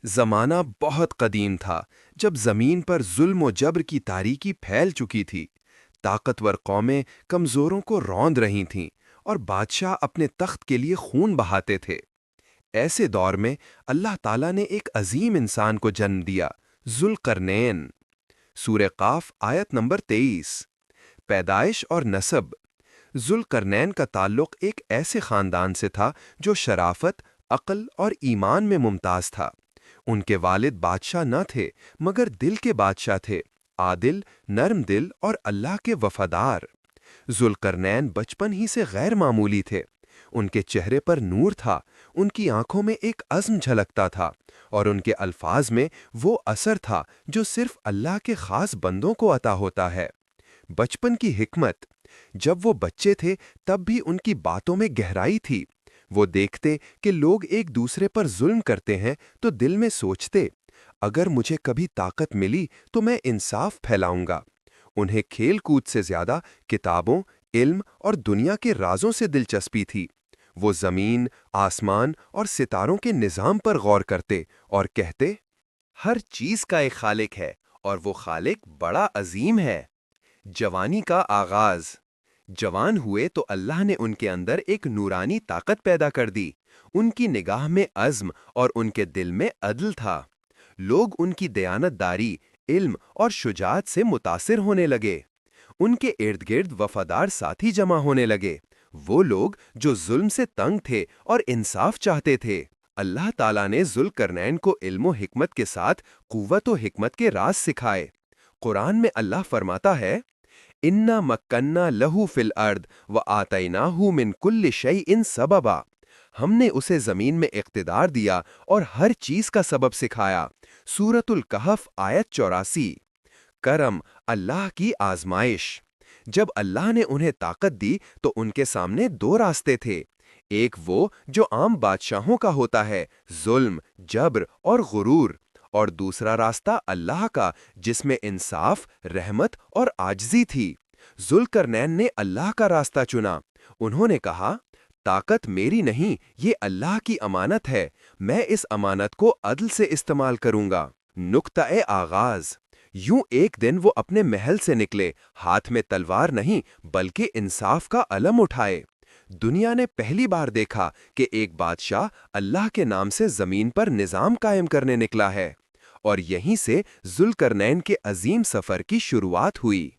زمانہ بہت قدیم تھا جب زمین پر ظلم و جبر کی تاریکی پھیل چکی تھی۔ طاقتور قومیں کمزوروں کو روند رہی تھیں اور بادشاہ اپنے تخت کے لیے خون بہاتے تھے۔ ایسے دور میں اللہ تعالیٰ نے ایک عظیم انسان کو جنم دیا، ذوالقرنین۔ سورہ قاف آیت نمبر 23۔ پیدائش اور نسب۔ ذوالقرنین کا تعلق ایک ایسے خاندان سے تھا جو شرافت، عقل اور ایمان میں ممتاز تھا۔ ان کے والد بادشاہ نہ تھے مگر دل کے بادشاہ تھے، عادل، نرم دل اور اللہ کے وفادار۔ ذوالقرنین بچپن ہی سے غیر معمولی تھے۔ ان کے چہرے پر نور تھا، ان کی آنکھوں میں ایک عزم جھلکتا تھا، اور ان کے الفاظ میں وہ اثر تھا جو صرف اللہ کے خاص بندوں کو عطا ہوتا ہے۔ بچپن کی حکمت۔ جب وہ بچے تھے تب بھی ان کی باتوں میں گہرائی تھی۔ وہ دیکھتے کہ لوگ ایک دوسرے پر ظلم کرتے ہیں تو دل میں سوچتے، اگر مجھے کبھی طاقت ملی تو میں انصاف پھیلاؤں گا۔ انہیں کھیل کود سے زیادہ کتابوں، علم اور دنیا کے رازوں سے دلچسپی تھی۔ وہ زمین، آسمان اور ستاروں کے نظام پر غور کرتے اور کہتے، ہر چیز کا ایک خالق ہے اور وہ خالق بڑا عظیم ہے۔ جوانی کا آغاز۔ جوان ہوئے تو اللہ نے ان کے اندر ایک نورانی طاقت پیدا کر دی۔ ان کی نگاہ میں عزم اور ان کے دل میں عدل تھا۔ لوگ ان کی دیانت داری، علم اور شجاعت سے متاثر ہونے لگے۔ ان کے ارد گرد وفادار ساتھی جمع ہونے لگے، وہ لوگ جو ظلم سے تنگ تھے اور انصاف چاہتے تھے۔ اللہ تعالیٰ نے ذوالقرنین کو علم و حکمت کے ساتھ قوت و حکمت کے راز سکھائے۔ قرآن میں اللہ فرماتا ہے، اِنَّا مَكَّنَّا لَهُ فِي الْأَرْضِ وَآتَيْنَاهُ مِنْ كُلِّ شَيْءٍ سَبَبًا۔ ہم نے اسے زمین میں اقتدار دیا اور ہر چیز کا سبب سکھایا۔ سورۃ الکہف آیت 84۔ کرم، اللہ کی آزمائش۔ جب اللہ نے انہیں طاقت دی تو ان کے سامنے دو راستے تھے۔ ایک وہ جو عام بادشاہوں کا ہوتا ہے، ظلم، جبر اور غرور، اور دوسرا راستہ اللہ کا جس میں انصاف، رحمت اور عاجزی تھی۔ ذوالقرنین نے اللہ کا راستہ چنا۔ انہوں نے کہا، طاقت میری نہیں، یہ اللہ کی امانت ہے، میں اس امانت کو عدل سے استعمال کروں گا۔ نقطہ آغاز۔ یوں ایک دن وہ اپنے محل سے نکلے، ہاتھ میں تلوار نہیں بلکہ انصاف کا علم اٹھائے۔ دنیا نے پہلی بار دیکھا کہ ایک بادشاہ اللہ کے نام سے زمین پر نظام قائم کرنے نکلا ہے، اور یہیں سے ذوالقرنین کے عظیم سفر کی شروعات ہوئی۔